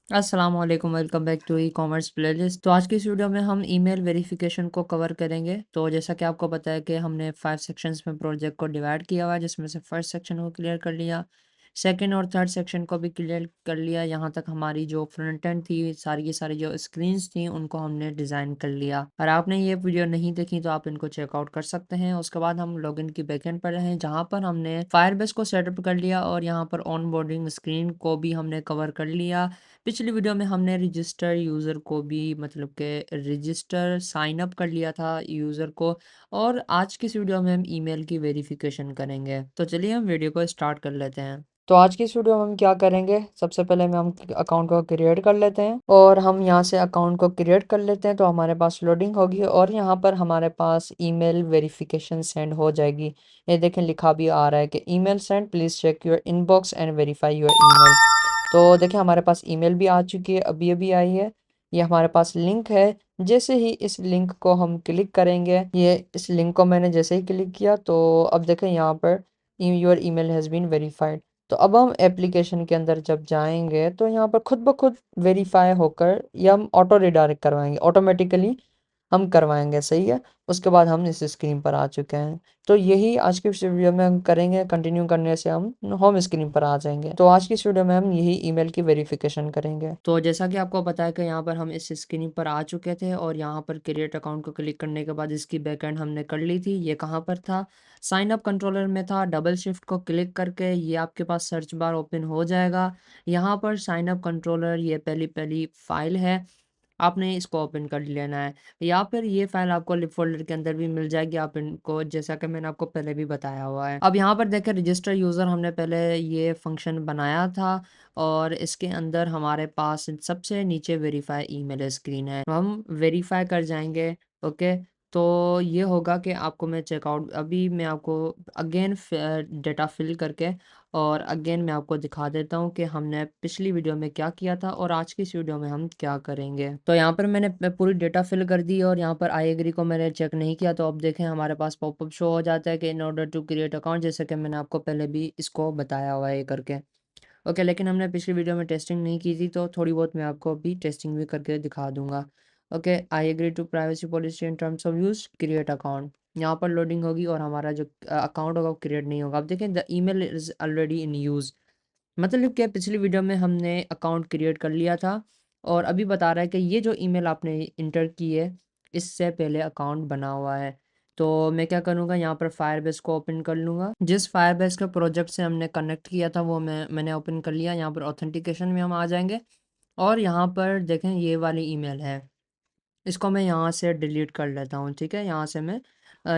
अस्सलाम वालेकुम, welcome back to e commerce playlist. तो आज की इस वीडियो में हम ईमेल वेरिफिकेशन को कवर करेंगे। तो जैसा कि आपको पता है कि हमने 5 सेक्शंस में प्रोजेक्ट को डिवाइड किया हुआ है, जिसमें से फर्स्ट सेक्शन को क्लियर कर लिया, सेकंड और थर्ड सेक्शन को भी क्लियर कर लिया। यहाँ तक हमारी जो फ्रंट एंड थी, सारी की सारी जो स्क्रीन्स थी, उनको हमने डिज़ाइन कर लिया। और आपने ये वीडियो नहीं देखी तो आप इनको चेकआउट कर सकते हैं। उसके बाद हम लॉगिन की बैकएंड पर हैं, जहाँ पर हमने फायरबेस को सेटअप कर लिया और यहाँ पर ऑन बोर्डिंग स्क्रीन को भी हमने कवर कर लिया। पिछली वीडियो में हमने रजिस्टर यूज़र को भी मतलब कि रजिस्टर साइन अप कर लिया था यूज़र को। और आज की इस वीडियो में हम ईमेल की वेरिफिकेशन करेंगे। तो चलिए हम वीडियो को स्टार्ट कर लेते हैं। तो आज की इस वीडियो में हम क्या करेंगे, सबसे पहले में हम अकाउंट को क्रिएट कर लेते हैं और हम यहाँ से अकाउंट को क्रिएट कर लेते हैं। तो हमारे पास लोडिंग होगी और यहाँ पर हमारे पास ईमेल वेरिफिकेशन सेंड हो जाएगी। ये देखें, लिखा भी आ रहा है कि email send, please check your inbox and verify your email. तो देखिए, हमारे पास ईमेल भी आ चुकी है, अभी अभी आई है। ये हमारे पास लिंक है। जैसे ही इस लिंक को हम क्लिक करेंगे, ये इस लिंक को मैंने जैसे ही क्लिक किया तो अब देखें यहाँ पर your email has been verified. तो अब हम एप्लीकेशन के अंदर जब जाएंगे तो यहाँ पर खुद ब खुद वेरीफाई होकर या हम ऑटो रिडायरेक्ट करवाएंगे, ऑटोमेटिकली हम करवाएंगे। सही है। उसके बाद हम इस स्क्रीन पर आ चुके हैं। तो यही आज की इस वीडियो में हम करेंगे। कंटिन्यू करने से हम होम स्क्रीन पर आ जाएंगे। तो आज की इस वीडियो में हम यही ईमेल की वेरिफिकेशन करेंगे। तो जैसा कि आपको पता है कि यहाँ पर हम इस स्क्रीन पर आ चुके थे और यहाँ पर क्रिएट अकाउंट को क्लिक करने के बाद इसकी बैकएंड हमने कर ली थी। ये कहाँ पर था? साइन अप कंट्रोलर में था। डबल शिफ्ट को क्लिक करके ये आपके पास सर्च बार ओपन हो जाएगा। यहाँ पर साइन अप कंट्रोलर ये पहली पहली फाइल है, आपने इसको ओपन कर लेना है। या फिर ये फाइल आपको लिप फ़ोल्डर के अंदर भी मिल जाएगी, आप इनको जैसा कि मैंने आपको पहले भी बताया हुआ है। अब यहाँ पर देखें, रजिस्टर यूज़र हमने पहले ये फ़ंक्शन बनाया था और इसके अंदर हमारे पास सबसे नीचे वेरीफ़ाई ईमेल स्क्रीन है। तो हम वेरीफ़ाई कर जाएँगे। ओके। तो ये होगा कि आपको मैं चेकआउट अभी मैं आपको अगेन डेटा फ़िल करके और अगेन मैं आपको दिखा देता हूँ कि हमने पिछली वीडियो में क्या किया था और आज की इस वीडियो में हम क्या करेंगे। तो यहाँ पर मैंने पूरी डेटा फिल कर दी और यहाँ पर आई एग्री को मैंने चेक नहीं किया। तो अब देखें, हमारे पास पॉपअप शो हो जाता है कि in order to create account, जैसे कि मैंने आपको पहले भी इसको बताया हुआ है ये करके। ओके, लेकिन हमने पिछली वीडियो में टेस्टिंग नहीं की थी, तो थोड़ी बहुत मैं आपको अभी टेस्टिंग भी करके दिखा दूंगा। Okay, I agree to privacy policy in terms of use create account. यहाँ पर लोडिंग होगी और हमारा जो अकाउंट होगा वो क्रिएट नहीं होगा। अब देखें, the email is already in use. मतलब क्या, पिछली वीडियो में हमने अकाउंट क्रिएट कर लिया था और अभी बता रहा है कि ये जो ईमेल आपने इंटर की है, इससे पहले अकाउंट बना हुआ है। तो मैं क्या करूँगा, यहाँ पर फायरबेस को ओपन कर लूँगा। जिस फायरबेस के प्रोजेक्ट से हमने कनेक्ट किया था वो मैंने ओपन कर लिया। यहाँ पर ऑथेंटिकेशन में हम आ जाएंगे और यहाँ पर देखें, ये वाली ईमेल है, इसको मैं यहाँ से डिलीट कर लेता हूँ। ठीक है, यहाँ से मैं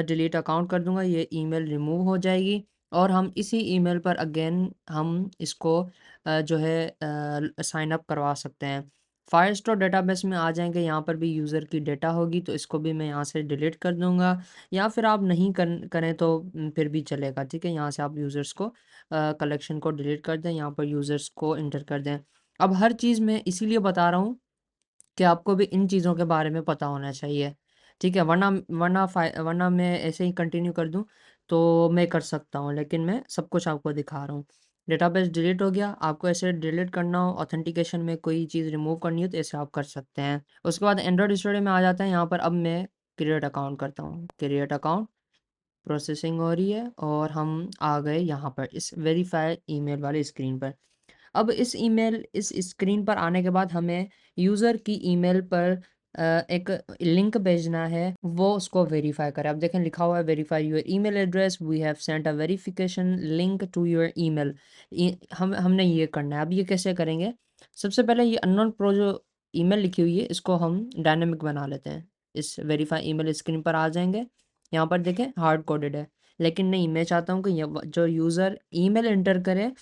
डिलीट अकाउंट कर दूँगा, ये ईमेल रिमूव हो जाएगी और हम इसी ईमेल पर अगेन हम इसको जो है साइन अप करवा सकते हैं। फायरस्टोर डेटाबेस में आ जाएंगे, यहाँ पर भी यूज़र की डेटा होगी, तो इसको भी मैं यहाँ से डिलीट कर दूँगा। या फिर आप नहीं करें तो फिर भी चलेगा। ठीक है, यहाँ से आप यूज़र्स को कलेक्शन को डिलीट कर दें, यहाँ पर यूज़र्स को इंटर कर दें। अब हर चीज़ मैं इसीलिए बता रहा हूँ कि आपको भी इन चीज़ों के बारे में पता होना चाहिए। ठीक है, वरना मैं ऐसे ही कंटिन्यू कर दूँ तो मैं कर सकता हूँ, लेकिन मैं सब कुछ आपको दिखा रहा हूँ। डेटाबेस डिलीट हो गया, आपको ऐसे डिलीट करना हो, ऑथेंटिकेशन में कोई चीज़ रिमूव करनी हो तो ऐसे आप कर सकते हैं। उसके बाद एंड्रॉइड स्टूडियो में आ जाते हैं। यहाँ पर अब मैं क्रिएट अकाउंट करता हूँ। क्रिएट अकाउंट प्रोसेसिंग हो रही है और हम आ गए यहाँ पर इस वेरीफाई ईमेल वाली स्क्रीन पर। अब इस स्क्रीन पर आने के बाद हमें यूज़र की ईमेल पर एक लिंक भेजना है, वो उसको वेरीफाई करें। अब देखें, लिखा हुआ है verify your email address, we have sent a verification link to your email. हमने ये करना है। अब ये कैसे करेंगे? सबसे पहले ये अननोन प्रो जो ईमेल लिखी हुई है, इसको हम डायनेमिक बना लेते हैं। इस वेरीफाई ईमेल स्क्रीन पर आ जाएंगे, यहाँ पर देखें हार्ड कोडेड है, लेकिन नहीं, मैं चाहता हूँ कि जो यूज़र ईमेल एंटर करे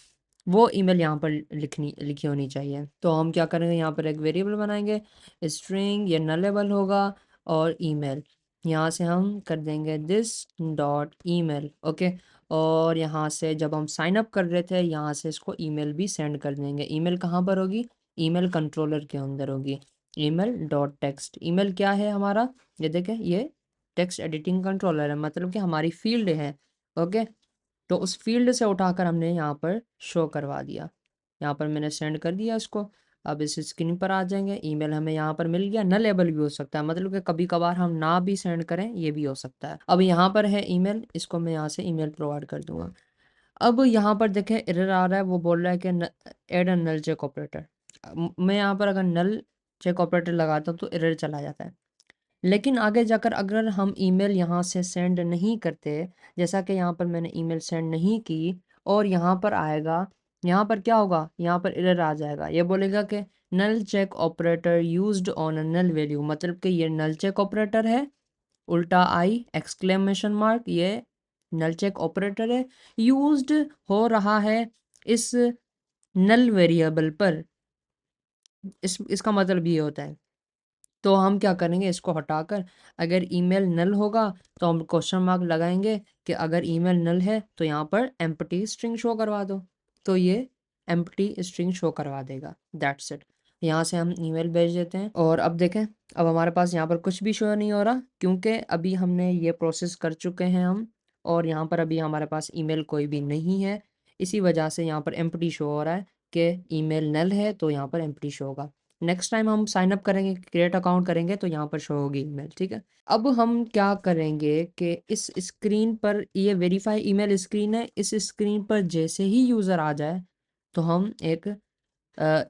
वो ईमेल यहाँ पर लिखी होनी चाहिए। तो हम क्या करेंगे, यहाँ पर एक वेरिएबल बनाएंगे, स्ट्रिंग, ये नलेबल होगा और ईमेल यहाँ से हम कर देंगे दिस डॉट ईमेल। ओके, और यहाँ से जब हम साइन अप कर रहे थे, यहाँ से इसको ईमेल भी सेंड कर देंगे। ईमेल कहाँ पर होगी? ईमेल कंट्रोलर के अंदर होगी। ईमेल डॉट टेक्स्ट, ईमेल क्या है हमारा? ये देखें, ये टेक्स्ट एडिटिंग कंट्रोलर है, मतलब कि हमारी फील्ड है। ओके, तो उस फील्ड से उठाकर हमने यहाँ पर शो करवा दिया। यहाँ पर मैंने सेंड कर दिया इसको। अब इस स्क्रीन पर आ जाएंगे, ईमेल हमें यहाँ पर मिल गया, नल लेबल भी हो सकता है, मतलब कि कभी कभार हम ना भी सेंड करें, ये भी हो सकता है। अब यहाँ पर है ईमेल, इसको मैं यहाँ से ईमेल प्रोवाइड कर दूंगा। अब यहाँ पर देखें एरर आ रहा है, वो बोल रहा है कि add a null check operator. मैं यहाँ पर अगर नल चेक ऑपरेटर लगाता हूँ तो एरर चला जाता है, लेकिन आगे जाकर अगर हम ईमेल यहाँ से सेंड नहीं करते, जैसा कि यहाँ पर मैंने ईमेल सेंड नहीं की और यहाँ पर आएगा, यहाँ पर क्या होगा, यहाँ पर एरर आ जाएगा, ये बोलेगा कि null check operator used on a null value, मतलब कि ये नल चेक ऑपरेटर है, उल्टा आई एक्सक्लेमेशन मार्क, ये नल चेक ऑपरेटर है, यूज्ड हो रहा है इस नल वेरिएबल पर। इसका मतलब ये होता है। तो हम क्या करेंगे, इसको हटाकर अगर ईमेल नल होगा तो हम क्वेश्चन मार्क लगाएंगे कि अगर ईमेल नल है तो यहाँ पर एम्प्टी स्ट्रिंग शो करवा दो, तो ये एम्प्टी स्ट्रिंग शो करवा देगा। That's it. यहाँ से हम ईमेल भेज देते हैं और अब देखें, अब हमारे पास यहाँ पर कुछ भी शो नहीं हो रहा, क्योंकि अभी हमने ये प्रोसेस कर चुके हैं हम, और यहाँ पर अभी हमारे पास ईमेल कोई भी नहीं है, इसी वजह से यहाँ पर एम्प्टी शो हो रहा है कि ईमेल नल है, तो यहाँ पर एम्प्टी शो होगा। नेक्स्ट टाइम हम साइन अप करेंगे, क्रिएट अकाउंट करेंगे, तो यहाँ पर शो होगी ईमेल, ठीक है। अब हम क्या करेंगे कि इस स्क्रीन पर, ये वेरीफाई ईमेल स्क्रीन है, इस स्क्रीन पर जैसे ही यूज़र आ जाए तो हम एक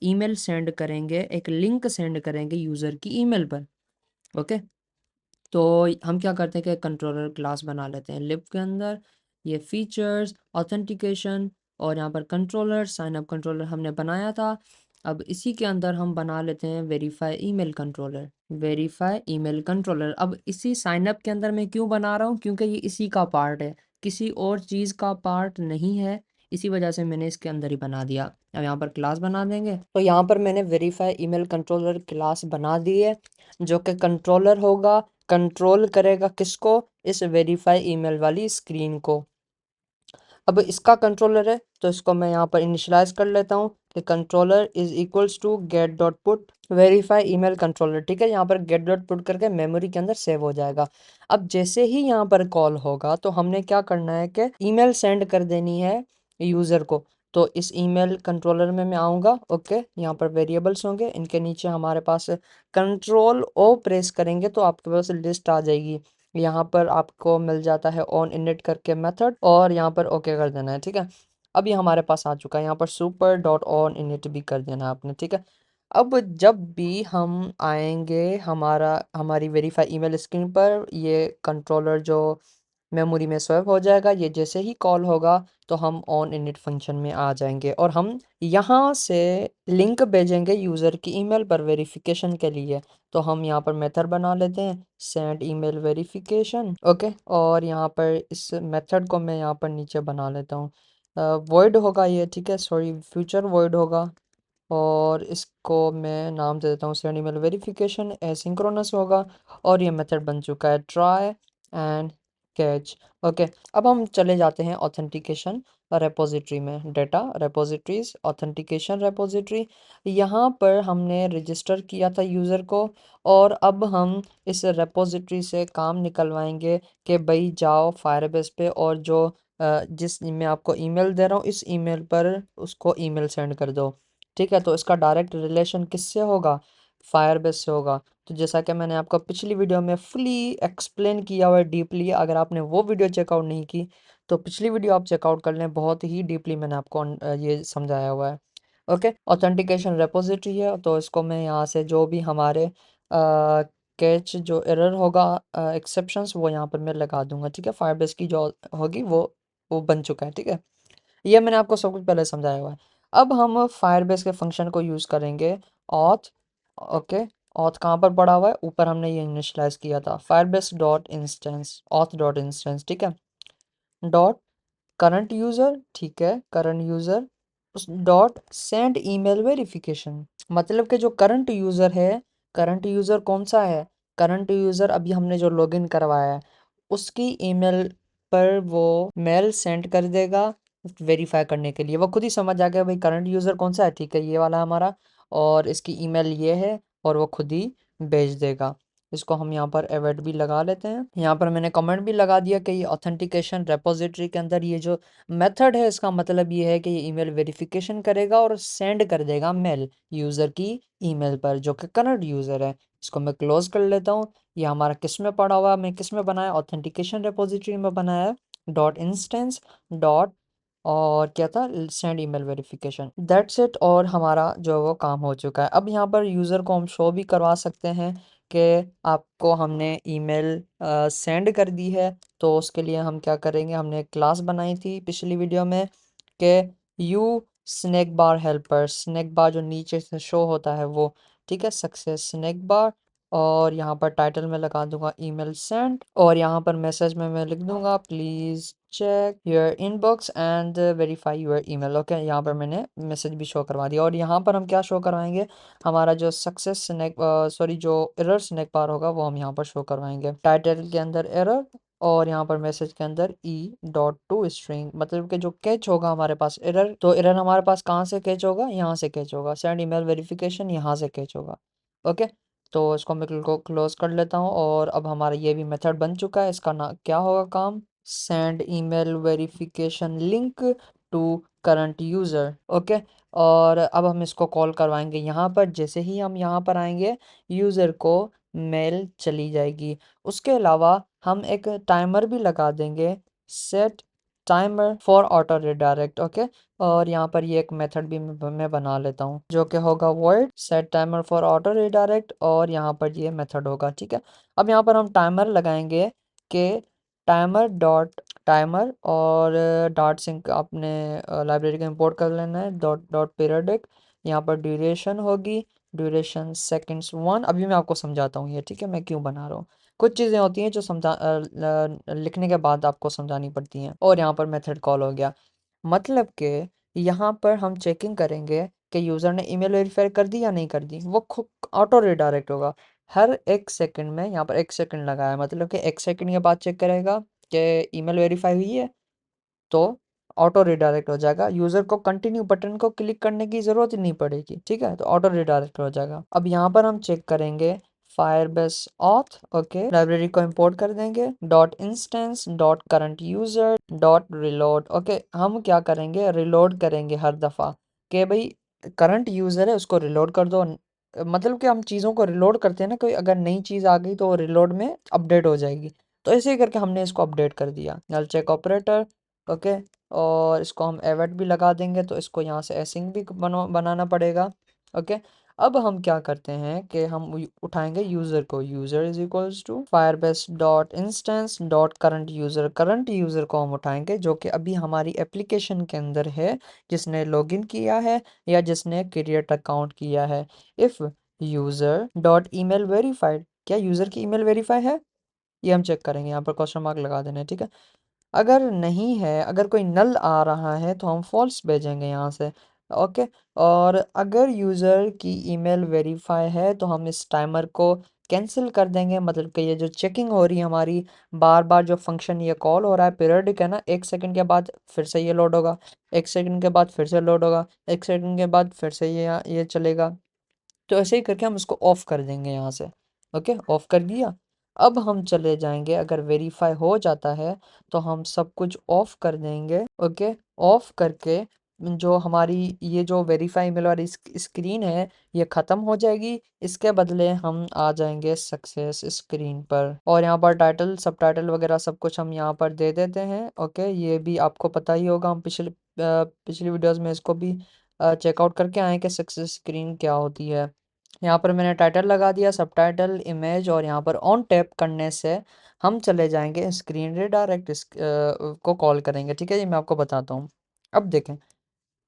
ईमेल सेंड करेंगे, एक लिंक सेंड करेंगे यूज़र की ईमेल पर। ओके, तो हम क्या करते हैं कि कंट्रोलर क्लास बना लेते हैं लिब के अंदर, ये फीचर्स ऑथेंटिकेशन, और यहाँ पर कंट्रोलर साइन अप कंट्रोलर हमने बनाया था। अब इसी के अंदर हम बना लेते हैं verify email controller, verify email controller. अब इसी साइन अप के अंदर मैं क्यों बना रहा हूँ, क्योंकि ये इसी का पार्ट है, किसी और चीज़ का पार्ट नहीं है, इसी वजह से मैंने इसके अंदर ही बना दिया। अब यहाँ पर क्लास बना देंगे, तो यहाँ पर मैंने वेरीफाई ईमेल कंट्रोलर क्लास बना दी है, जो कि कंट्रोलर होगा, कंट्रोल करेगा किसको, इस वेरीफाई ईमेल वाली स्क्रीन को। अब इसका कंट्रोलर है, तो इसको मैं यहाँ पर इनिशियलाइज कर लेता हूँ कि controller is equals to get dot put verify email controller, ठीक है। यहाँ पर गेट डॉट पुट करके मेमोरी के अंदर सेव हो जाएगा। अब जैसे ही यहाँ पर कॉल होगा तो हमने क्या करना है कि ईमेल सेंड कर देनी है यूज़र को। तो इस ईमेल कंट्रोलर में मैं आऊँगा, ओके, यहाँ पर वेरिएबल्स होंगे, इनके नीचे हमारे पास कंट्रोल ओ प्रेस करेंगे तो आपके पास लिस्ट आ जाएगी। यहाँ पर आपको मिल जाता है ऑन इनिट करके मेथड, और यहाँ पर ओके कर देना है, ठीक है। अब ये हमारे पास आ चुका है, यहाँ पर सुपर डॉट ऑन इनिट भी कर देना है आपने, ठीक है। अब जब भी हम आएंगे हमारी वेरीफाई ईमेल स्क्रीन पर, ये कंट्रोलर जो मेमोरी में स्वैप हो जाएगा, ये जैसे ही कॉल होगा तो हम ऑन इनिट फंक्शन में आ जाएंगे और हम यहाँ से लिंक भेजेंगे यूज़र की ईमेल पर वेरिफिकेशन के लिए। तो हम यहाँ पर मेथड बना लेते हैं सेंड ईमेल वेरिफिकेशन, ओके, और यहाँ पर इस मेथड को मैं यहाँ पर नीचे बना लेता हूँ, वॉइड होगा ये, ठीक है, सॉरी फ्यूचर वॉइड होगा, और इसको मैं नाम दे देता हूँ सेंड ईमेल वेरिफिकेशन, एसिंक्रोनस होगा, और ये मेथड बन चुका है ट्राई एंड कैच। ओके, अब हम चले जाते हैं ऑथेंटिकेशन रेपोजिटरी में, डेटा रेपोजिटरीज ऑथेंटिकेशन रेपोजिटरी, यहाँ पर हमने रजिस्टर किया था यूज़र को, और अब हम इस रेपोजिटरी से काम निकलवाएंगे कि भाई जाओ फायरबेस पे और जो जिस मैं आपको ईमेल दे रहा हूँ इस ईमेल पर उसको ईमेल सेंड कर दो, ठीक है। तो इसका डायरेक्ट रिलेशन किससे होगा, फायरबेस से होगा। तो जैसा कि मैंने आपको पिछली वीडियो में फुली एक्सप्लेन किया हुआ है डीपली, अगर आपने वो वीडियो चेकआउट नहीं की तो पिछली वीडियो आप चेकआउट कर लें, बहुत ही डीपली मैंने आपको ये समझाया हुआ है। ओके, ऑथेंटिकेशन रेपोजिटरी है, तो इसको मैं यहाँ से जो भी हमारे कैच जो एरर होगा, एक्सेप्शंस, वो यहाँ पर मैं लगा दूंगा, ठीक है। फायरबेस की जो होगी वो बन चुका है, ठीक है। ये मैंने आपको सब कुछ पहले समझाया हुआ है। अब हम फायरबेस के फंक्शन को यूज़ करेंगे ऑथ, ओके, ऑथ कहाँ पर पड़ा हुआ है, ऊपर हमने ये इनिशियलाइज किया था Firebase dot instance, auth dot instance, ठीक है, डॉट करंट यूज़र, ठीक है, करंट यूज़र, उस डॉट सेंड ईमेल वेरिफिकेशन, मतलब कि जो करंट यूज़र है, करंट यूज़र कौन सा है, करंट यूज़र अभी हमने जो लॉगिन करवाया है उसकी ईमेल पर वो मेल सेंड कर देगा वेरीफाई करने के लिए, वो खुद ही समझ आ गया भाई करंट यूज़र कौन सा है, ठीक है, ये वाला हमारा, और इसकी ईमेल ये है, और वो खुद ही भेज देगा। इसको हम यहाँ पर एवेट भी लगा लेते हैं। यहाँ पर मैंने कमेंट भी लगा दिया कि ये ऑथेंटिकेशन रेपोजिटरी के अंदर ये जो मेथड है इसका मतलब ये है कि ये ईमेल वेरिफिकेशन करेगा और सेंड कर देगा मेल यूज़र की ईमेल पर जो कि करंट यूज़र है। इसको मैं क्लोज कर लेता हूँ। ये हमारा किस में पड़ा हुआ, मैं किस में बनाया, ऑथेंटिकेशन रेपोजिटरी में बनाया है, डॉट इंस्टेंस डॉट और क्या था, send email verification, that's it. और हमारा जो वो काम हो चुका है। अब यहाँ पर यूज़र को हम शो भी करवा सकते हैं कि आपको हमने ईमेल सेंड कर दी है। तो उसके लिए हम क्या करेंगे, हमने एक क्लास बनाई थी पिछली वीडियो में कि you snackbar helper, snackbar जो नीचे से शो होता है वो, ठीक है, सक्सेस स्नैक बार। और यहाँ पर टाइटल में लगा दूंगा ईमेल सेंड, और यहाँ पर मैसेज में मैं लिख दूंगा please check your inbox and verify your email. Okay, यहाँ पर मैंने मैसेज भी शो करवा दिया। और यहाँ पर हम क्या शो करवाएंगे, हमारा जो सक्सेस स्नैक सॉरी जो एरर स्नैक बार होगा वो हम यहाँ पर शो करवाएंगे। टाइटल के अंदर एरर और यहाँ पर मैसेज के अंदर e.toString, मतलब कि जो कैच होगा हमारे पास एरर, तो एरर हमारे पास कहाँ से कैच होगा, यहाँ से कैच होगा, सेंड ईमेल वेरिफिकेशन यहाँ से कैच होगा। ओके, तो इसको मैं क्लोज कर लेता हूँ। और अब हमारा ये भी मेथड बन चुका है। इसका ना क्या होगा काम, send email verification link to current user. Okay, और अब हम इसको कॉल करवाएंगे यहाँ पर। जैसे ही हम यहाँ पर आएंगे यूज़र को मेल चली जाएगी। उसके अलावा हम एक टाइमर भी लगा देंगे, set timer for auto redirect. Okay, और यहाँ पर ये एक मेथड भी मैं बना लेता हूँ जो कि होगा word set timer for auto redirect, और यहाँ पर ये मेथड होगा। ठीक है, अब यहाँ पर हम टाइमर लगाएंगे कि टाइमर डॉट टाइमर और डॉट सिंक अपने लाइब्रेरी का इंपोर्ट कर लेना है, डॉट डॉट पीरियडिक। यहाँ पर ड्यूरेशन होगी, ड्यूरेशन सेकंड्स 1। अभी मैं आपको समझाता हूँ ये, ठीक है, मैं क्यों बना रहा हूँ। कुछ चीज़ें होती हैं जो लिखने के बाद आपको समझानी पड़ती हैं। और यहाँ पर मेथड कॉल हो गया, मतलब कि यहाँ पर हम चेकिंग करेंगे कि यूज़र ने ईमेल वेरीफाई कर दी या नहीं कर दी। वो खुद ऑटो रिडायरेक्ट होगा हर 1 सेकंड में। यहाँ पर 1 सेकंड लगाया, मतलब कि 1 सेकंड के बाद चेक करेगा कि ईमेल वेरीफाई हुई है, तो ऑटो रिडायरेक्ट हो जाएगा। यूज़र को कंटिन्यू बटन को क्लिक करने की ज़रूरत ही नहीं पड़ेगी। ठीक है, तो ऑटो रिडायरेक्ट हो जाएगा। अब यहाँ पर हम चेक करेंगे फायरबेस ऑथ। ओके, लाइब्रेरी को इंपोर्ट कर देंगे, dot instance dot current user dot reload. Okay, हम क्या करेंगे, रिलोड करेंगे हर दफ़ा कि भाई करंट यूज़र है उसको रिलोड कर दो। मतलब कि हम चीज़ों को रिलोड करते हैं ना, कोई अगर नई चीज़ आ गई तो रिलोड में अपडेट हो जाएगी। तो ऐसे ही करके हमने इसको अपडेट कर दिया, नल चेक ऑपरेटर। ओके, और इसको हम एवेट भी लगा देंगे, तो इसको यहाँ से एसिंग भी बनाना पड़ेगा। ओके, अब हम क्या करते हैं कि हम उठाएंगे यूज़र को, user is equals to Firebase dot instance dot current user. Current user को हम उठाएंगे जो कि अभी हमारी एप्लीकेशन के अंदर है, जिसने लॉगिन किया है या जिसने क्रिएट अकाउंट किया है। If user dot email verified, क्या यूज़र की ईमेल वेरीफाई है, ये हम चेक करेंगे। यहाँ पर क्वेश्चन मार्क लगा देना है। ठीक है, अगर नहीं है, अगर कोई नल आ रहा है तो हम फॉल्स भेजेंगे यहाँ से। ओके, और अगर यूज़र की ईमेल वेरीफाई है तो हम इस टाइमर को कैंसिल कर देंगे। मतलब कि ये जो चेकिंग हो रही है हमारी, बार बार जो फंक्शन ये कॉल हो रहा है पीरियडिक है ना, 1 सेकंड के बाद फिर से ये लोड होगा, 1 सेकंड के बाद फिर से लोड होगा, 1 सेकंड के बाद फिर से ये चलेगा। तो ऐसे ही करके हम इसको ऑफ कर देंगे यहाँ से। ओके, ऑफ कर दिया। अब हम चले जाएंगे, अगर वेरीफाई हो जाता है तो हम सब कुछ ऑफ कर देंगे। ओके, ऑफ करके जो हमारी ये जो वेरीफाई ईमेल वाली स्क्रीन है ये ख़त्म हो जाएगी। इसके बदले हम आ जाएंगे सक्सेस स्क्रीन पर, और यहाँ पर टाइटल सब टाइटल वगैरह सब कुछ हम यहाँ पर दे देते हैं। ओके, ये भी आपको पता ही होगा, हम पिछली वीडियोस में इसको भी चेकआउट करके आए कि सक्सेस स्क्रीन क्या होती है। यहाँ पर मैंने टाइटल लगा दिया, सब टाइटल, इमेज, और यहाँ पर ऑन टैप करने से हम चले जाएंगे स्क्रीन रिडायरेक्ट को कॉल करेंगे। ठीक है, ये मैं आपको बताता हूँ। अब देखें,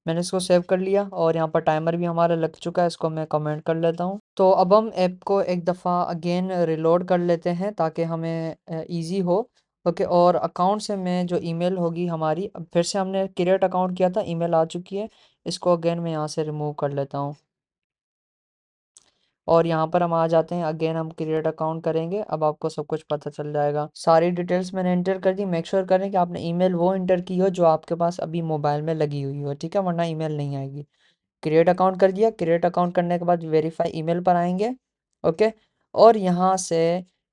मैंने इसको सेव कर लिया और यहाँ पर टाइमर भी हमारा लग चुका है। इसको मैं कमेंट कर लेता हूँ। तो अब हम ऐप को एक दफ़ा अगेन रिलोड कर लेते हैं ताकि हमें इजी हो। ओके, और अकाउंट से मैं जो ईमेल होगी हमारी, अब फिर से हमने क्रिएट अकाउंट किया था, ईमेल आ चुकी है। इसको अगेन मैं यहाँ से रिमूव कर लेता हूँ, और यहाँ पर हम आ जाते हैं। अगेन हम क्रिएट अकाउंट करेंगे। अब आपको सब कुछ पता चल जाएगा। सारी डिटेल्स मैंने इंटर कर दी। मेक श्योर करें कि आपने ईमेल वो इंटर की हो जो आपके पास अभी मोबाइल में लगी हुई हो, ठीक है, वरना ईमेल नहीं आएगी। क्रिएट अकाउंट कर दिया। क्रिएट अकाउंट करने के बाद वेरीफाई ईमेल पर आएंगे। ओके, और यहाँ से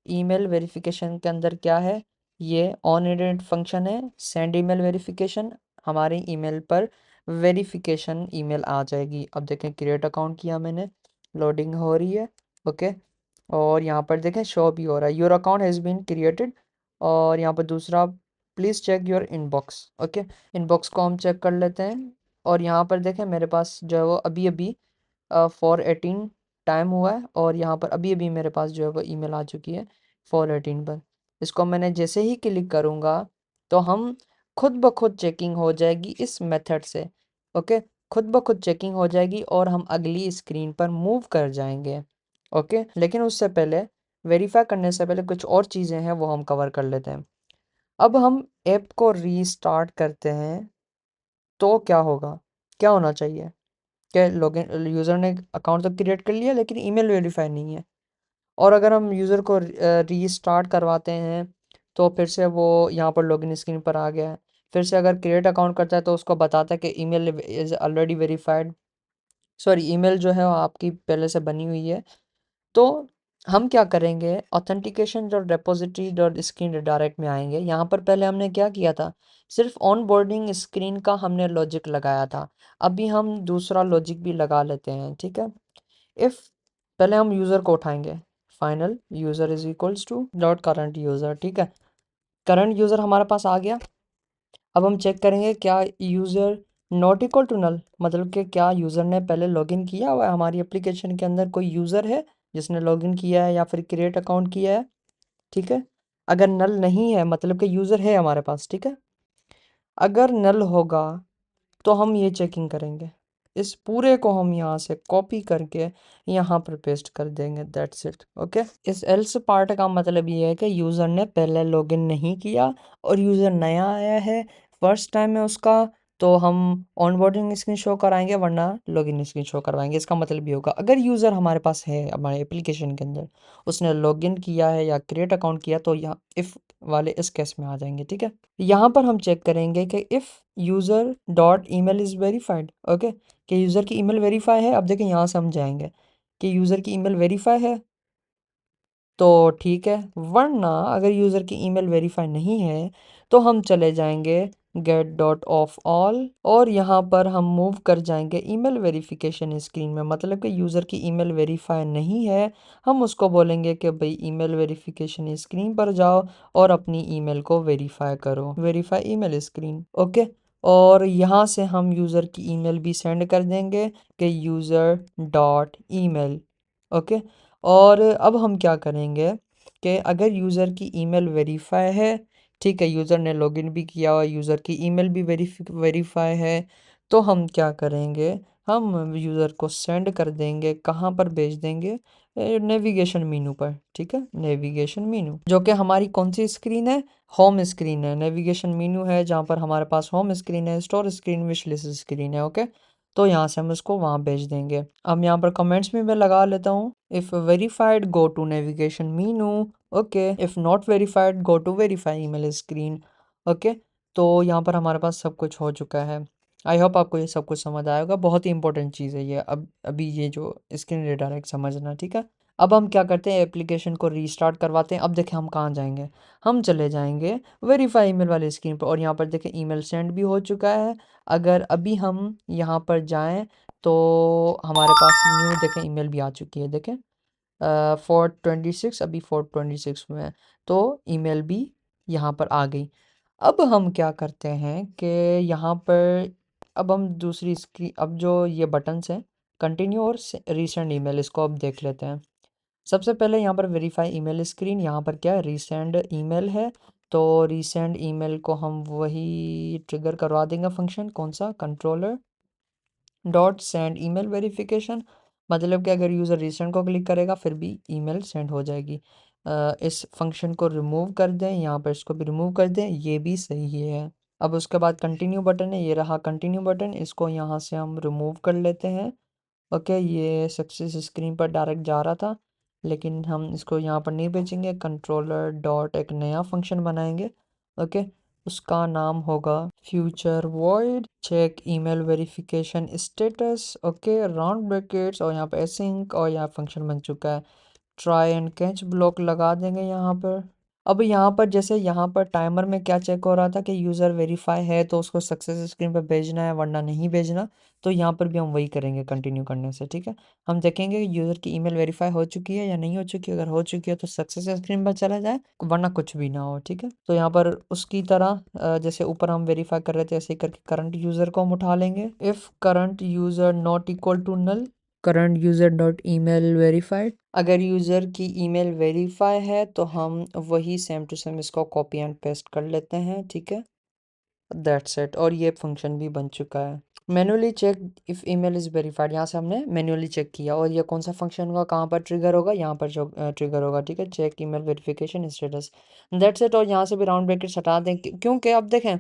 ईमेल वेरिफिकेशन के अंदर क्या है, ये ऑन इंडेंट फंक्शन है, सेंड ईमेल वेरिफिकेशन, हमारे ईमेल पर वेरिफिकेशन ईमेल आ जाएगी। अब देखें क्रिएट अकाउंट किया मैंने, लोडिंग हो रही है। ओके, और यहाँ पर देखें शो भी हो रहा है your account has been created. और यहाँ पर दूसरा please check your inbox. Okay, inbox को हम चेक कर लेते हैं और यहाँ पर देखें मेरे पास जो है वो अभी अभी 4:18 टाइम हुआ है और यहाँ पर अभी अभी मेरे पास जो है वो ईमेल आ चुकी है 4:18 पर। इसको मैंने जैसे ही क्लिक करूँगा तो हम खुद ब खुद चेकिंग हो जाएगी इस मेथड से। ओके, खुद ब खुद चेकिंग हो जाएगी और हम अगली स्क्रीन पर मूव कर जाएंगे। ओके, लेकिन उससे पहले वेरीफाई करने से पहले कुछ और चीज़ें हैं वो हम कवर कर लेते हैं। अब हम ऐप को रीस्टार्ट करते हैं तो क्या होगा, क्या होना चाहिए कि लॉगिन यूज़र ने अकाउंट तो क्रिएट कर लिया लेकिन ईमेल वेरीफाई नहीं है। और अगर हम यूज़र को रीस्टार्ट करवाते हैं तो फिर से वो यहाँ पर लॉगिन स्क्रीन पर आ गया है। फिर से अगर क्रिएट अकाउंट करता है तो उसको बताता है कि email is already verified, sorry email जो है वो आपकी पहले से बनी हुई है। तो हम क्या करेंगे, authentication dot repository dot screen redirect में आएंगे। यहाँ पर पहले हमने क्या किया था, सिर्फ ऑन बोर्डिंग स्क्रीन का हमने लॉजिक लगाया था। अभी हम दूसरा लॉजिक भी लगा लेते हैं, ठीक है। इफ़ पहले हम यूज़र को उठाएंगे, final user is equals to dot current user, ठीक है। करंट यूज़र हमारे पास आ गया। अब हम चेक करेंगे क्या user not equal to null, मतलब कि क्या यूज़र ने पहले लॉगिन किया हुआ है हमारी एप्लीकेशन के अंदर, कोई यूज़र है जिसने लॉगिन किया है या फिर क्रिएट अकाउंट किया है, ठीक है। अगर नल नहीं है मतलब कि यूज़र है हमारे पास, ठीक है। अगर नल होगा तो हम ये चेकिंग करेंगे, इस पूरे को हम यहाँ से कॉपी करके यहाँ पर पेस्ट कर देंगे, दैट्स इट। ओके, इस एल्स पार्ट का मतलब ये है कि यूज़र ने पहले लॉगिन नहीं किया और यूज़र नया आया है, फर्स्ट टाइम है उसका, तो हम ऑनबोर्डिंग स्क्रीन शो कराएंगे वरना लॉगिन स्क्रीन शो करवाएंगे। इसका मतलब ये होगा अगर यूज़र हमारे पास है हमारे एप्लीकेशन के अंदर, उसने लॉगिन किया है या क्रिएट अकाउंट किया तो यहाँ इफ़ वाले इस केस में आ जाएंगे, ठीक है। यहाँ पर हम चेक करेंगे कि if user dot email is verified, okay, कि यूज़र की ईमेल वेरीफाई है। अब देखें यहाँ से हम जाएंगे कि यूज़र की ईमेल वेरीफाई है तो ठीक है, वरना अगर यूज़र की ईमेल वेरीफाई नहीं है तो हम चले जाएंगे गेट डॉट ऑफ ऑल और यहाँ पर हम मूव कर जाएंगे ईमेल वेरिफिकेशन स्क्रीन में। मतलब कि यूज़र की ईमेल वेरीफाई नहीं है, हम उसको बोलेंगे कि भाई ईमेल वेरिफिकेशन स्क्रीन पर जाओ और अपनी ईमेल को वेरीफाई करो, वेरीफाई ईमेल स्क्रीन। ओके, और यहाँ से हम यूज़र की ईमेल भी सेंड कर देंगे कि यूज़र डॉट ईमेल। ओके, और अब हम क्या करेंगे कि अगर यूज़र की ईमेल वेरीफाई है, ठीक है, यूज़र ने लॉगिन भी किया और यूज़र की ईमेल भी वेरीफाई है, तो हम क्या करेंगे, हम यूज़र को सेंड कर देंगे, कहाँ पर भेज देंगे, नेविगेशन मीनू पर, ठीक है, नेविगेशन मीनू जो कि हमारी कौन सी स्क्रीन है, होम स्क्रीन है। नेविगेशन मीनू है जहाँ पर हमारे पास होम स्क्रीन है, store screen, wish list screen है। ओके, तो यहाँ से हम इसको वहाँ भेज देंगे। अब यहाँ पर कमेंट्स में मैं लगा लेता हूँ, if verified go to navigation menu, okay, if not verified go to verify email screen. Okay, तो यहाँ पर हमारे पास सब कुछ हो चुका है। आई होप आपको ये सब कुछ समझ आया होगा, बहुत ही इंपॉर्टेंट चीज़ है ये। अब अभी ये जो स्क्रीन रिडायरेक्ट समझना, ठीक है। अब हम क्या करते हैं, एप्लीकेशन को रीस्टार्ट करवाते हैं। अब देखें हम कहाँ जाएंगे, हम चले जाएंगे वेरीफाई ईमेल वाली स्क्रीन पर और यहाँ पर देखें ईमेल सेंड भी हो चुका है। अगर अभी हम यहाँ पर जाएं तो हमारे पास न्यू देखें ईमेल भी आ चुकी है, देखें 4:26, अभी 4:26 में है, तो ईमेल भी यहाँ पर आ गई। अब हम क्या करते हैं कि यहाँ पर अब हम दूसरी स्क्रीन, अब जो ये बटन्स हैं कंटिन्यू और रीसेंड ईमेल, इसको अब देख लेते हैं। सबसे पहले यहाँ पर वेरीफाई ईमेल स्क्रीन, यहाँ पर क्या है, रीसेंड ईमेल है, तो रीसेंड ईमेल को हम वही ट्रिगर करवा देंगे फंक्शन, कौन सा, controller dot send email verification. मतलब कि अगर यूज़र रिसेंट को क्लिक करेगा फिर भी ईमेल सेंड हो जाएगी। इस फंक्शन को रिमूव कर दें, यहाँ पर इसको भी रिमूव कर दें, ये भी सही है। अब उसके बाद कंटिन्यू बटन है, ये रहा कंटिन्यू बटन, इसको यहाँ से हम रिमूव कर लेते हैं। ओके, ये सक्सेस स्क्रीन पर डायरेक्ट जा रहा था लेकिन हम इसको यहाँ पर नहीं भेजेंगे, कंट्रोलर डॉट एक नया फंक्शन बनाएंगे। ओके, उसका नाम होगा future void check email verification status. Okay, round brackets और यहाँ पे एसिंक और यहाँ फंक्शन बन चुका है ट्राई एंड कैच ब्लॉक लगा देंगे यहाँ पर। अब यहाँ पर जैसे यहाँ पर टाइमर में क्या चेक हो रहा था कि यूज़र वेरीफाई है तो उसको सक्सेस स्क्रीन पर भेजना है वरना नहीं भेजना। तो यहाँ पर भी हम वही करेंगे कंटिन्यू करने से, ठीक है। हम देखेंगे यूज़र की ईमेल वेरीफाई हो चुकी है या नहीं हो चुकी है। अगर हो चुकी है तो सक्सेस स्क्रीन पर चला जाए, वरना कुछ भी ना हो, ठीक है। तो यहाँ पर उसकी तरह जैसे ऊपर हम वेरीफाई कर रहे थे ऐसे ही करके करंट यूज़र को हम उठा लेंगे। If current user not equal to null, current user dot email verified. अगर यूज़र की ईमेल वेरीफाई है तो हम वही सेम टू सेम इसको कॉपी एंड पेस्ट कर लेते हैं, ठीक है। That's it. और ये फंक्शन भी बन चुका है। Manually check if email is verified, यहाँ से हमने मैनुअली चेक किया। और ये कौन सा फंक्शन होगा, कहाँ पर ट्रिगर होगा, यहाँ पर जो ट्रिगर होगा, ठीक है। Check email verification status, that's it. और यहाँ से भी राउंड ब्रैकेट्स हटा दें क्योंकि अब देखें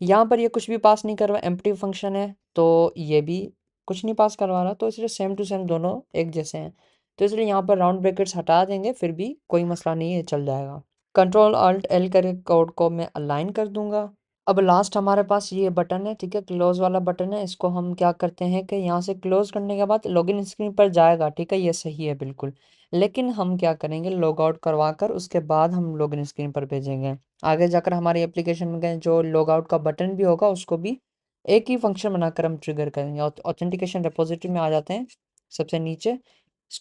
यहाँ पर ये कुछ भी पास नहीं कर रहा, एम्प्टी फंक्शन है तो ये भी कुछ नहीं पास करवा रहा, तो इसलिए सेम टू सेम दोनों एक जैसे हैं। तो इसलिए यहाँ पर राउंड ब्रैकेट्स हटा देंगे, फिर भी कोई मसला नहीं है, चल जाएगा। कंट्रोल अल्ट एल करके कोड को मैं अलाइन कर दूंगा। अब लास्ट हमारे पास ये बटन है, ठीक है, क्लोज वाला बटन है। इसको हम क्या करते हैं कि यहाँ से क्लोज करने के बाद लॉगिन स्क्रीन पर जाएगा, ठीक है, ये सही है बिल्कुल। लेकिन हम क्या करेंगे, लॉग आउट करवा कर उसके बाद हम लॉगिन स्क्रीन पर भेजेंगे। आगे जाकर हमारी एप्लीकेशन में जो लॉग आउट का बटन भी होगा उसको भी एक ही फंक्शन बनाकर हम ट्रिगर करेंगे। ऑथेंटिकेशन रिपोजिटरी में आ जाते हैं सबसे नीचे।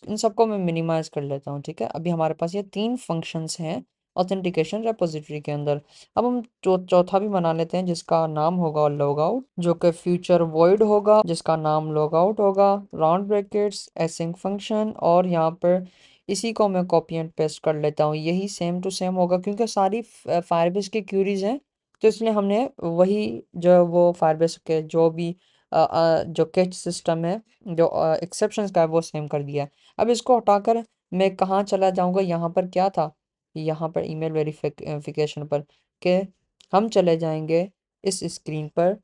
इन सबको मैं मिनिमाइज कर लेता हूँ, ठीक है। अभी हमारे पास ये 3 फंक्शंस हैं ऑथेंटिकेशन रिपोजिटरी के अंदर। अब हम चौथा भी बना लेते हैं जिसका नाम होगा लॉग आउट, जो कि फ्यूचर वॉइड होगा जिसका नाम लॉग आउट होगा, राउंड ब्रैकेट्स एसिंक फंक्शन। और यहाँ पर इसी को मैं कॉपी एंड पेस्ट कर लेता हूँ, यही सेम टू सेम होगा क्योंकि सारी फायरबेस की क्यूरीज हैं। तो इसलिए हमने वही जो वो फायरबेस के जो भी जो कैच सिस्टम है, जो एक्सेप्शंस का है, वो सेम कर दिया है। अब इसको हटाकर मैं कहाँ चला जाऊँगा, यहाँ पर क्या था, यहाँ पर ईमेल वेरिफिकेशन पर, के हम चले जाएंगे इस स्क्रीन पर,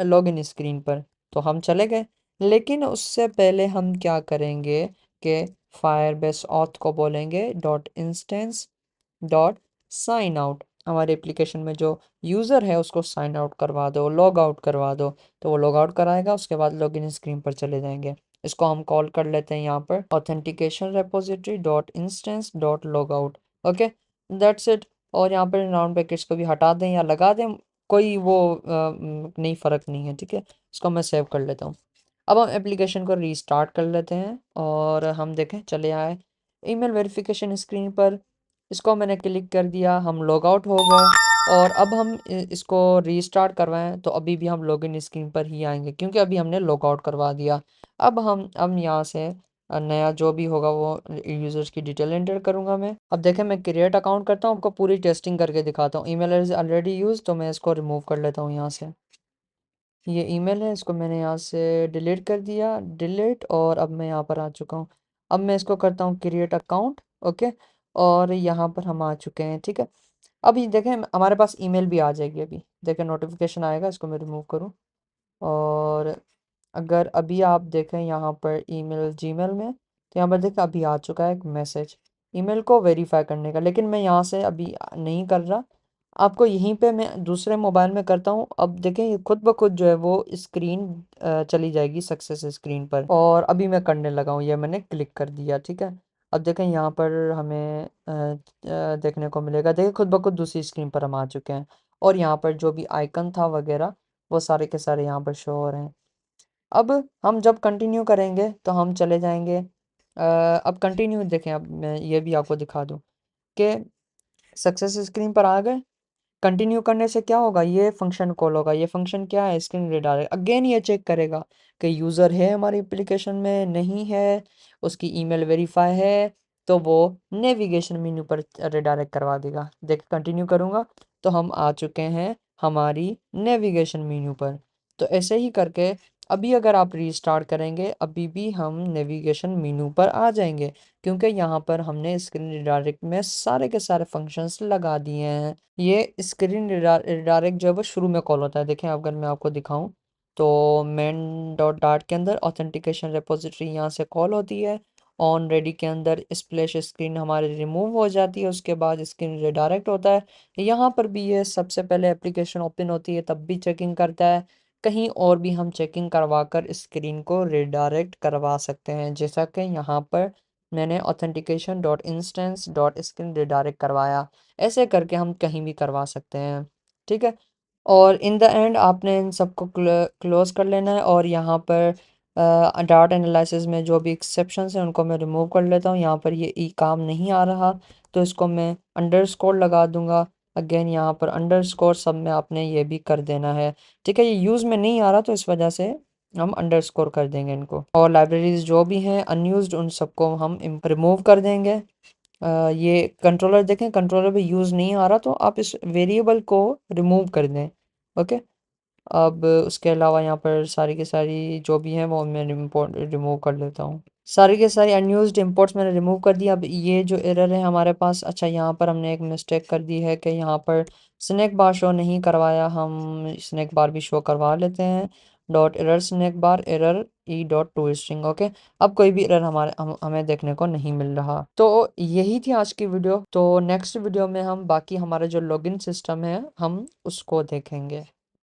लॉगिन स्क्रीन पर। तो हम चले गए, लेकिन उससे पहले हम क्या करेंगे कि फायरबेस ऑथ को बोलेंगे dot instance dot sign out. हमारे एप्लीकेशन में जो यूज़र है उसको साइन आउट करवा दो, लॉग आउट करवा दो। तो वो लॉग आउट कराएगा, उसके बाद लॉगिन स्क्रीन पर चले जाएंगे। इसको हम कॉल कर लेते हैं यहाँ पर authentication repository dot instance dot log out. Okay, that's it. और यहाँ पर राउंड ब्रैकेट्स को भी हटा दें या लगा दें, कोई वो नहीं, फ़र्क नहीं है, ठीक है। इसको मैं सेव कर लेता हूँ। अब हम एप्लीकेशन को रीस्टार्ट कर लेते हैं और हम देखें चले आए ईमेल वेरिफिकेशन स्क्रीन पर। इसको मैंने क्लिक कर दिया, हम लॉग आउट हो गए। और अब हम इसको रीस्टार्ट करवाएं तो अभी भी हम लॉगिन स्क्रीन पर ही आएंगे क्योंकि अभी हमने लॉग आउट करवा दिया। अब यहाँ से नया जो भी होगा वो यूज़र्स की डिटेल एंटर करूँगा मैं। अब देखें मैं क्रिएट अकाउंट करता हूँ, आपको पूरी टेस्टिंग करके दिखाता हूँ। ईमेल इज़ ऑलरेडी यूज़, तो मैं इसको रिमूव कर लेता हूँ यहाँ से। ये ईमेल है, इसको मैंने यहाँ से डिलीट कर दिया, डिलीट। और अब मैं यहाँ पर आ चुका हूँ। अब मैं इसको करता हूँ क्रिएट अकाउंट, ओके। और यहाँ पर हम आ चुके हैं, ठीक है। अभी देखें हमारे पास ईमेल भी आ जाएगी, अभी देखें नोटिफिकेशन आएगा। इसको मैं रिमूव करूँ और अगर अभी आप देखें यहाँ पर ईमेल जीमेल में, तो यहाँ पर देखें अभी आ चुका है एक मैसेज ईमेल को वेरीफाई करने का। लेकिन मैं यहाँ से अभी नहीं कर रहा, आपको यहीं पे मैं दूसरे मोबाइल में करता हूँ। अब देखें ये खुद ब खुद जो है वो स्क्रीन चली जाएगी सक्सेस स्क्रीन पर। और अभी मैं करने लगा हूँ, ये मैंने क्लिक कर दिया, ठीक है। अब देखें यहाँ पर हमें देखने को मिलेगा, देखिए खुद ब खुद दूसरी स्क्रीन पर हम आ चुके हैं। और यहाँ पर जो भी आइकन था वगैरह वो सारे के सारे यहाँ पर शो हो रहे हैं। अब हम जब कंटिन्यू करेंगे तो हम चले जाएंगे अब कंटिन्यू देखें। अब मैं ये भी आपको दिखा दूँ कि सक्सेस स्क्रीन पर आ गए। कंटिन्यू करने से क्या होगा, ये फंक्शन कॉल होगा। ये फंक्शन क्या है, स्क्रीन रीडायरेक्ट। अगेन ये चेक करेगा कि यूज़र है हमारी एप्लीकेशन में, नहीं है, उसकी ईमेल वेरीफाई है, तो वो नेविगेशन मेन्यू पर रीडायरेक्ट करवा देगा। देख कंटिन्यू करूँगा तो हम आ चुके हैं हमारी नेविगेशन मेन्यू पर। तो ऐसे ही करके अभी अगर आप रीस्टार्ट करेंगे अभी भी हम नेविगेशन मेन्यू पर आ जाएंगे क्योंकि यहाँ पर हमने स्क्रीन रीडायरेक्ट में सारे के सारे फंक्शंस लगा दिए हैं। ये स्क्रीन रिडायरेक्ट जो है वो शुरू में कॉल होता है। देखें अगर मैं आपको दिखाऊं तो मेन डॉट डार्ट के अंदर ऑथेंटिकेशन रेपोजिटरी यहाँ से कॉल होती है। ऑन रेडी के अंदर स्प्लैश स्क्रीन हमारी रिमूव हो जाती है, उसके बाद स्क्रीन रिडायरेक्ट होता है। यहाँ पर भी ये सबसे पहले एप्लीकेशन ओपन होती है तब भी चेकिंग करता है। कहीं और भी हम चेकिंग करवा कर स्क्रीन को रिडायरेक्ट करवा सकते हैं, जैसा कि यहाँ पर मैंने authentication dot instance dot screen redirect करवाया। ऐसे करके हम कहीं भी करवा सकते हैं, ठीक है। और इन द एंड आपने इन सबको क्लोज कर लेना है। और यहाँ पर डाटा एनालिसिस में जो भी एक्सेप्शंस हैं उनको मैं रिमूव कर लेता हूँ। यहाँ पर ये ई काम नहीं आ रहा तो इसको मैं अंडरस्कोर लगा दूंगा। अगेन यहाँ पर अंडरस्कोर सब में आपने ये भी कर देना है, ठीक है। ये यूज़ में नहीं आ रहा तो इस वजह से हम अंडरस्कोर कर देंगे इनको। और लाइब्रेरीज जो भी हैं अनयूज्ड उन सबको हम रिमूव कर देंगे। ये कंट्रोलर देखें, कंट्रोलर भी यूज़ नहीं आ रहा तो आप इस वेरिएबल को रिमूव कर दें, ओके। अब उसके अलावा यहाँ पर सारी की सारी जो भी हैं वो मैं रिमूव कर लेता हूँ। सारी के सारी अनयूज्ड इंपोर्ट्स मैंने रिमूव कर दिया। अब ये जो एरर है हमारे पास, अच्छा यहाँ पर हमने एक मिस्टेक कर दी है कि यहाँ पर स्नैक बार शो नहीं करवाया, हम स्नैक बार भी शो करवा लेते हैं। Dot error snack bar error e dot to string, okay. अब कोई भी एरर हमें देखने को नहीं मिल रहा। तो यही थी आज की वीडियो। तो नेक्स्ट वीडियो में हम बाकी हमारा जो लॉगिन सिस्टम है हम उसको देखेंगे।